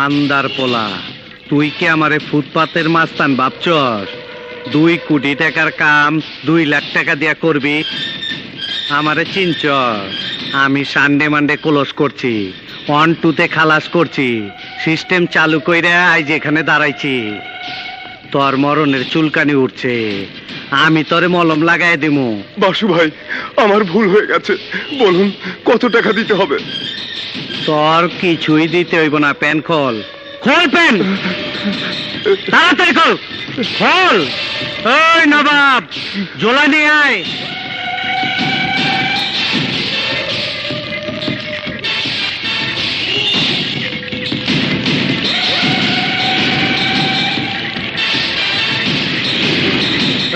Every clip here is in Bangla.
মান্দার পোলা, তুই কি আমারে ফুটপাতের মাস্তান ভাবছস? 2 কোটি টাকার কাম 2 লাখ টাকা দিয়া করবি? আমারে চিনছ? আমি সানডে মানডে ক্লোজ করছি, 1-2 খালাস করছি, সিস্টেম চালু কইরা আজ এখানে দাঁড়াইছি। তোর মরণের চুলকানি উঠছে, আমি তোরে মলম লাগাই দিমু। বাসু ভাই, আমার ভুল হয়ে গেছে, বলুন কত টাকা দিতে হবে? তোর কিছুই দিতে হইব না, প্যান খোল। খোল প্যান, তাড়াতাড়ি খোল, খোল। ওই নবাব, জোলা নিয়ে আয়।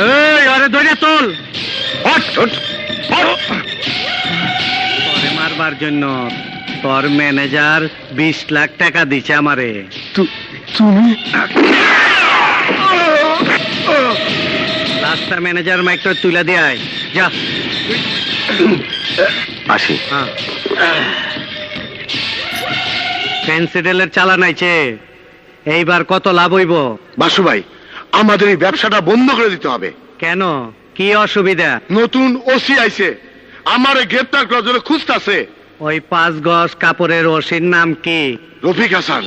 এই আরে ধরে তোল। তোরে মারবার জন্য তোর ম্যানেজার 20 লাখ টাকা দিছে আমারে। তুমি? রাস্তা ম্যানেজার মাইকটা তুলে দিয়ে আয়, যা। আসি। পেন্সিডেলের চালান আইছে, এইবার কত লাভ হইব? বাসু ভাই, আমাদের এই ব্যবসাটা বন্ধ করে দিতে হবে। কেন, কি অসুবিধা? নতুন ওসি আইছে, আমারে গ্রেপ্তার করার জন্য খুঁজতাছে। ওই 5 গজ কাপড়ের ওসির নাম কি? রফিক হাসান।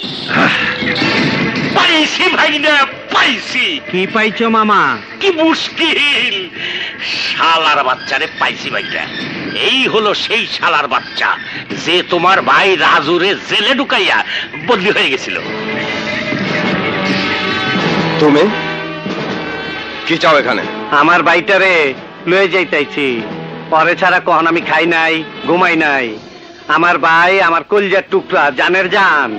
পাইছি ভাইনা, পাইছি। কি পাইছো মামা? কি মুশকিল, শালার বাচ্চারে পাইছি ভাইটা। এই হলো সেই শালার বাচ্চা যে তোমার ভাই রাজুরে জেলে ঢুকাইয়া বদলি হয়ে গেছিল। তুমি কি চাও এখানে? আমার বাইটারে লয়ে যাইতাইছি, পরে ছাড়া কখন আমি খাই নাই, ঘুমাই নাই। আমার ভাই আমার কলজার টুকরা, জানের জান।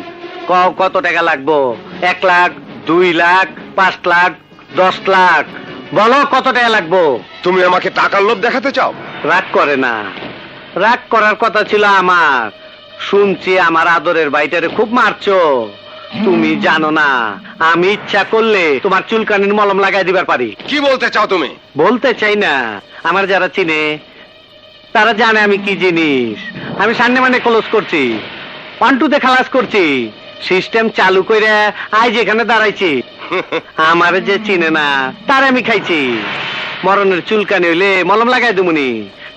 কত টাকা লাগবো? 1 লাখ, 2 লাখ, 5 লাখ, 10 লাখ? বলো কত টাকা লাগবো? তুমি আমাকে টাকার লোভ দেখাতে চাও? রাগ করে না, রাগ করার কথা ছিল আমার। শুনছি আমার আদরের বাইটারে খুব মারছো। তুমি জানো না, আমি ইচ্ছা করলে তোমার চুলকানির মলম লাগাই দিবার পারি। কি বলতে চাও তুমি? বলতে চাই না, আমার যারা চিনে তারা জানে আমি কি জিনিস। আমি সামনে মানে ক্লোজ করছি, 1-2 খালাস করছি, সিস্টেম চালু করে আজ এখানে দাঁড়াইছি। আমার যে চিনে না তার আমি খাইছি। মরণের চুলকানি হইলে মলম লাগাই দিমুনি,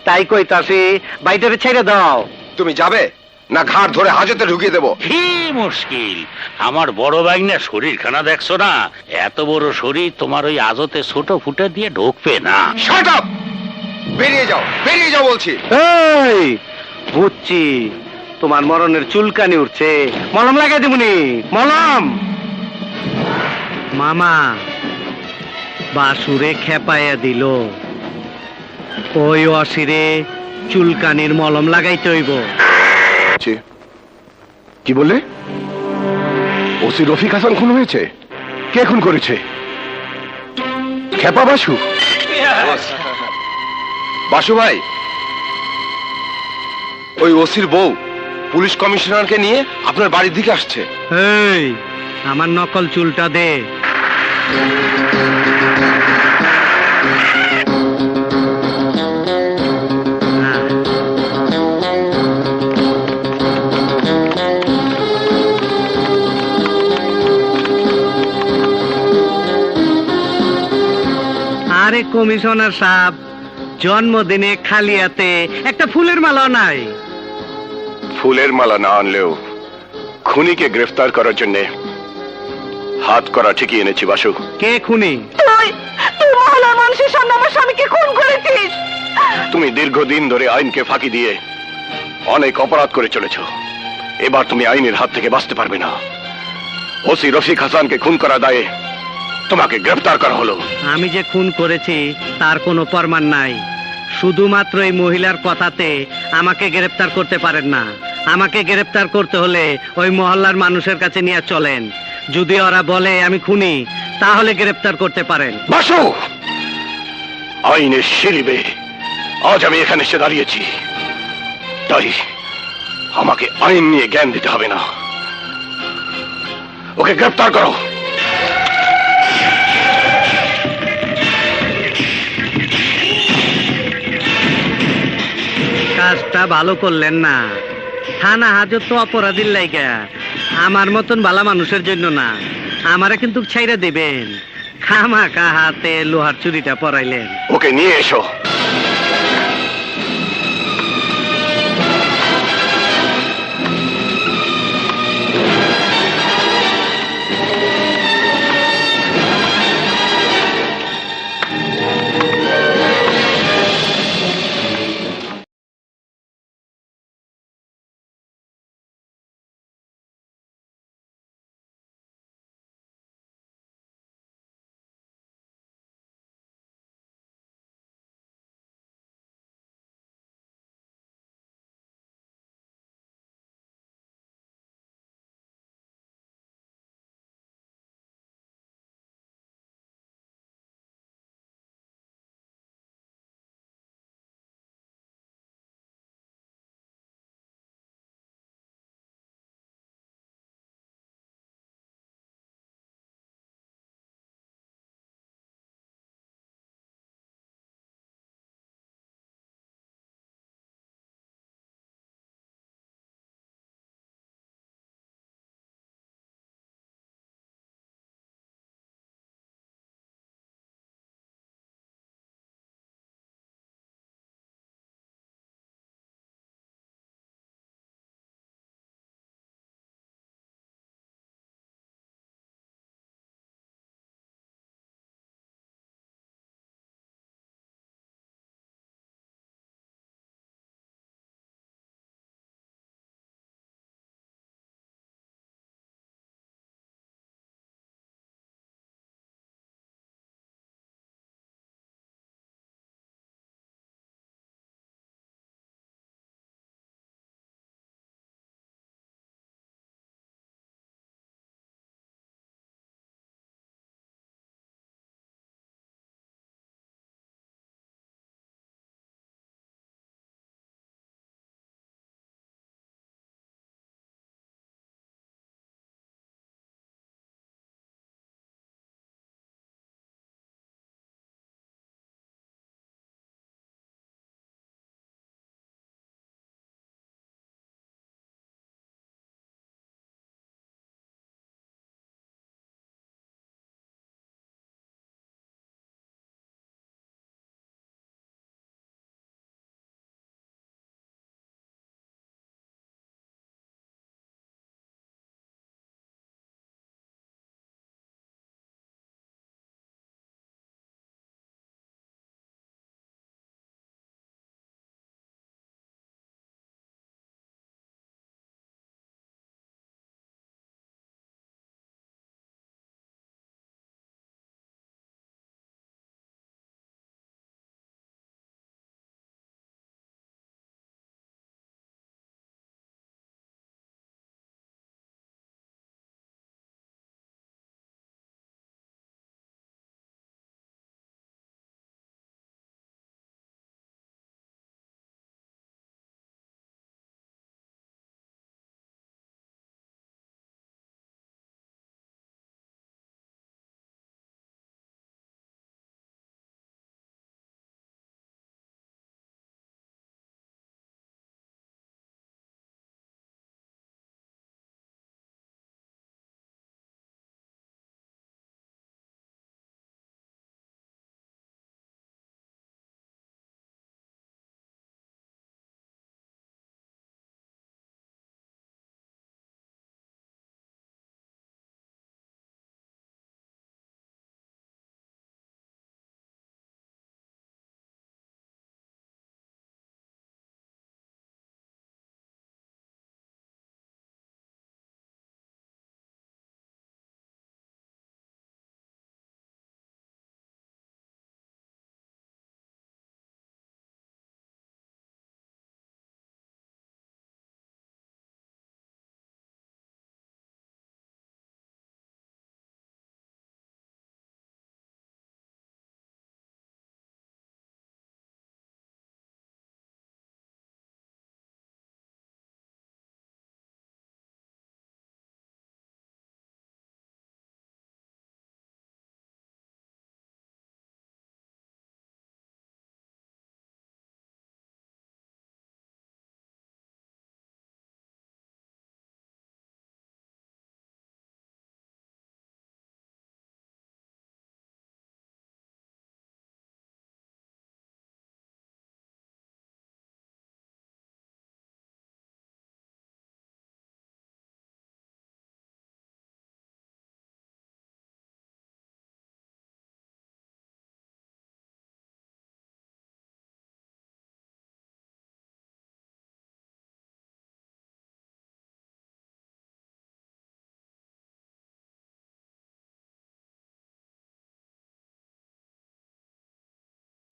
তাই কইতাছি বাইটারে ছেড়ে দাও। তুমি যাবে না ঘাট ধরে হাজতে ঢুকিয়ে দেবো? কি মুশকিল, আমার বড় ভাই না শরীরখানা দেখছো না? এত বড় শরীর তোমার ওই আজতে ছোট ফুটে দিয়ে ঢুকবে না। Shut up! বেরিয়ে যাও, বেরিয়ে যাও বলছি। এই বুঝছি, তোমার মরণের চুলকানি উঠছে, মলম লাগাই দিমুনি, মলম। মামা বাসুরে খেপাইয়া দিল, ওই অসিরে চুলকানির মলম লাগাইতে হইব। কি বললে? ওসি রফিক হাসান খুন হয়েছে? কে খুন করেছে? খেপা বাসু? বাসু ভাই, ওই ওসির বউ পুলিশ কমিশনারকে নিয়ে আপনার বাড়ির দিকে আসছে। এই আমার নকল চুলটা দে। আরে কমিশনার সাহেব, জন্মদিনে খালি হাতে একটা ফুলের মালা নাই? ফুলের মালা না আনলেও খুনিকে গ্রেফতার করার জন্য হাত করা ঠিকই এনেছি। বাসু, কে খুনি? তুই মহলার মানুষের সামনে আমার স্বামীকে খুন করেছিস। তুমি দীর্ঘদিন ধরে আইনকে ফাঁকি দিয়ে অনেক অপরাধ করে চলেছ। এবার তুমি আইনের হাত থেকে বাঁচতে পারবে না। ওসি রফিক হাসানকে খুন করা দায়ে তোমাকে গ্রেফতার করা হলো। আমি যে খুন করেছি তার কোনো প্রমাণ নাই, শুধুমাত্র এই মহিলার কথাতে আমাকে গ্রেফতার করতে পারেন না। আমাকে গ্রেফতার করতে হলে ওই মহল্লার মানুষের কাছে নিয়ে চলেন, যদি ওরা বলে আমি খুনি তাহলে গ্রেফতার করতে পারেন। বাসু, আইনের শিরিবে আজ আমি এখানে এসে দাঁড়িয়েছি, তাই আমাকে আইন নিয়ে জ্ঞান দিতে হবে না। ওকে গ্রেফতার করো। কাজটা ভালো করলেন না, থানা হাজত তো অপরাধীর লাইগা, আমার মতন ভালো মানুষের জন্য না, আমারে কিন্তু ছাইরা দিবেন। খামাখা হাতে লোহার চুরিটা পরাইলেন। ওকে নিয়ে এসো।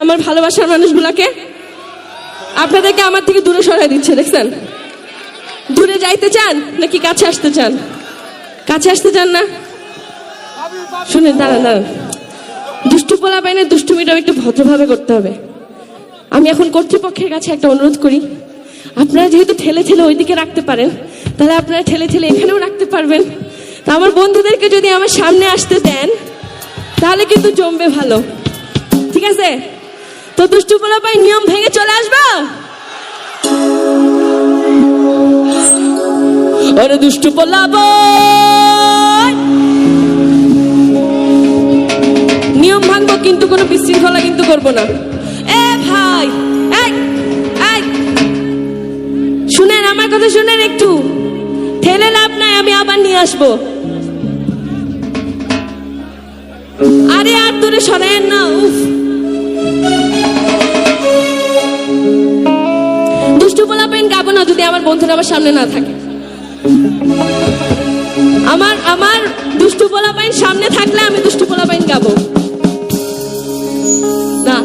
আমার ভালোবাসার মানুষগুলোকে আপনাদেরকে আমার থেকে দূরে সরাই দিচ্ছে, দেখছেন? দূরে যাইতে চান নাকি কাছে আসতে চান? কাছে আসতে চান না? শুনেন, দাঁড়ান দাঁড়ান, দুষ্টু পোলা পাইনে দুষ্টুমিটাও একটু ভদ্রভাবে করতে হবে। আমি এখন কর্তৃপক্ষের কাছে একটা অনুরোধ করি, আপনারা যেহেতু ঠেলে ঠেলে ওইদিকে রাখতে পারেন, তাহলে আপনারা ঠেলে ঠেলে এখানেও রাখতে পারবেন। তা আমার বন্ধুদেরকে যদি আমার সামনে আসতে দেন তাহলে কিন্তু জমবে ভালো, ঠিক আছে? তো দুষ্টু পোলা পাই নিয়ম ভেঙে চলে আসবা। ওরে দুষ্টু পোলা বয়, নিয়ম ভাঙবো কিন্তু কোনো বিশৃঙ্খলা কিন্তু করবো না। এ ভাই, এই এই শুনেন, আমার কথা শুনেন, একটু ঠেলে লাভ নাই, আমি আবার নিয়ে আসবো। আরে আর দূরে সরায়েন না, উফ। দুষ্টু পোলা পেন গাবো না যদি আমার বন্ধুরা আমার সামনে না থাকে। আমার দুষ্টু পোলা পাইন সামনে থাকলে আমি দুষ্টু পোলা পাইন গাবো না।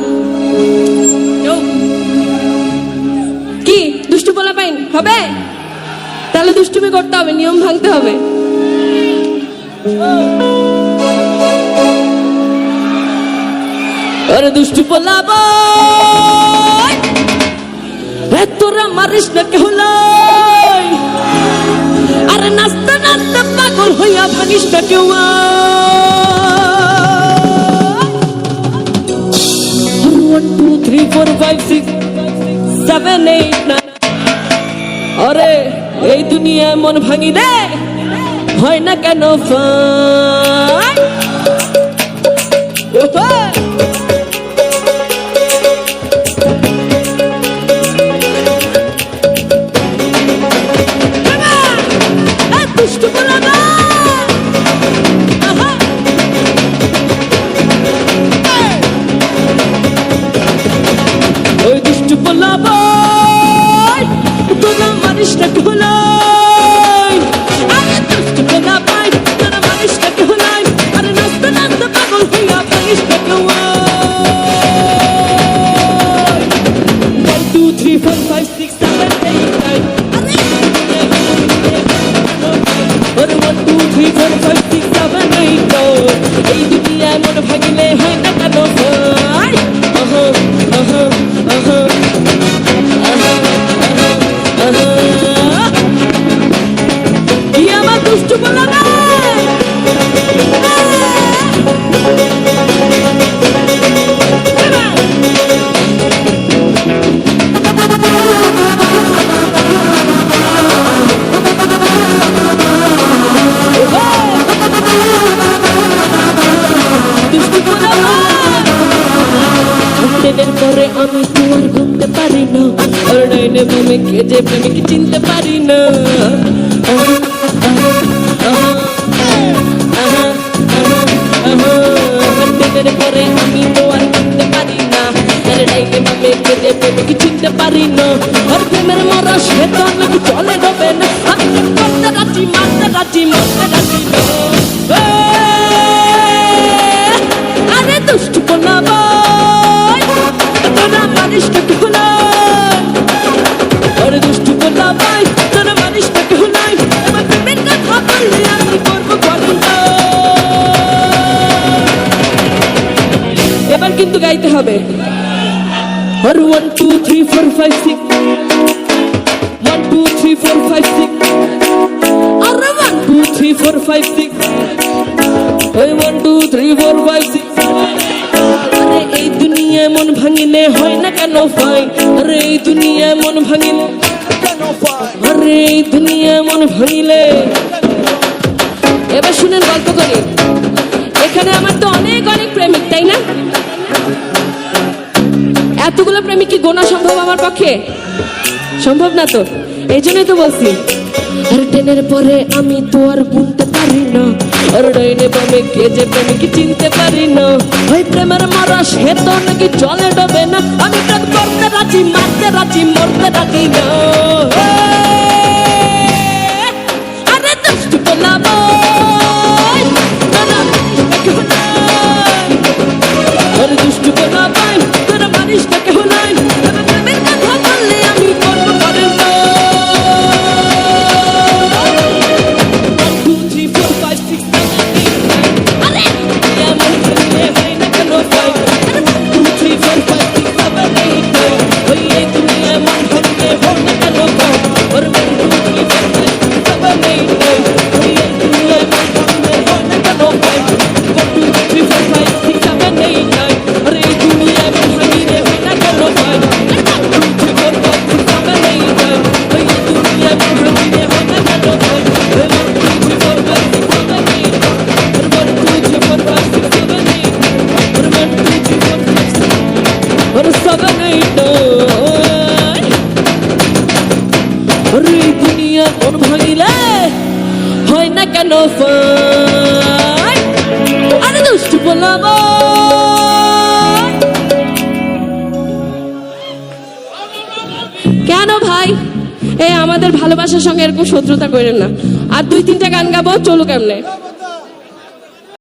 কি দুষ্টু পোলা পাইন হবে? তাহলে দুষ্টুমি করতে হবে, নিয়ম ভাঙতে হবে। আরে দুষ্টু পোলা বয়, তোরা মারিস না কেউ লাই, আরে নাচতে নাচতে পাগল হইয়া ভাঙিস না কেউ। 1 2 3 4 5 6 7 8 9। আরে এই দুনিয়ায় মন ভাঙি দে হয় না কেন ফাই। দুষ্টু পোলা না, ওই দুষ্টু পোলা বয়, তোরা মারিস না ঢোলাই। আরে দুষ্টু পোলা বয়, তোরা মারিস না ঢোলাই, আরে নাচতে নাচতে পাগল হইয়া ভাঙিস না ঢোলাই। 1 2 3 4 5 6 7 8 9। আরে 1 2 3 4 5 6 7 8 9। এই দুনিয়ায় মন ভাঙিলে হয় না কেন ভাই? কি আমার দুষ্টু পোলা না, দুষ্টু পোলা না। দিনের পরে আমি তোমার ঘুরতে পারি না, আর ডাইনে বামে কে যে প্রেমিক চিনতে পারি না। দিনের পরে আমি তোমার ঘুরতে পারি না, আর ডাইনে বামে কে যে প্রেমিক চিনতে পারি না। আর প্রেমের মরা সে তো নাকি চলে ডবে না, আমি করতে রাজি মারতে রাজি মরতে রাজি না। আরে দুষ্টু পোলা বয়, তোরা মারিস না ঢোলাই। আরে দুষ্টু পোলা বয়, তোরা মারিস না ঢোলাই। আমার প্রেমের কথা বললে আমি করবো বলনা। এবার কিন্তু গাইতে হবে। আর 1 2 3 4 5 6 1 2 3 4 5 6। আরে 1 2 3 4 5 6। এই 1 2 3 4 5 6। আরে এই দুনিয়ায় মন ভাঙিলে হয় না কেন ভাই? আরে এই দুনিয়ায় মন ভাঙিলে কেন ভাই? আরে এই দুনিয়ায় মন ভাঙিলে। এবার শুনেন, গল্প করি। এখানে আমার তো অনেক অনেক প্রেমিক, তাই না? এতগুলো প্রেমিক কি গোনা সম্ভব আমার পক্ষে? সম্ভব না তো, এই জন্যই তো বলছি। আর টেনের পরে আমি তো আর গুনতে পারি না, আর ডাইনে বামে কে যে প্রেমিক চিনতে পারি না। ওই প্রেমের মরা সে তো নাকি চলে ডবে না, আমি প্রেম করতে রাজি মারতে রাজি মরতে রাজি না। আরে দুষ্টু পোলা বয়, তোরা আরে দুষ্টু পোলা বয়, তোরা আরে দুনিয়া মন ভাঙিলে হয় না কেন ফাই? আরে দুষ্টু বলাবো কেন ভাই? এই আমাদের ভালোবাসার সঙ্গে এরকম শত্রুতা করেন না। আর 2-3টা গান গাবো, চলো কেমনে?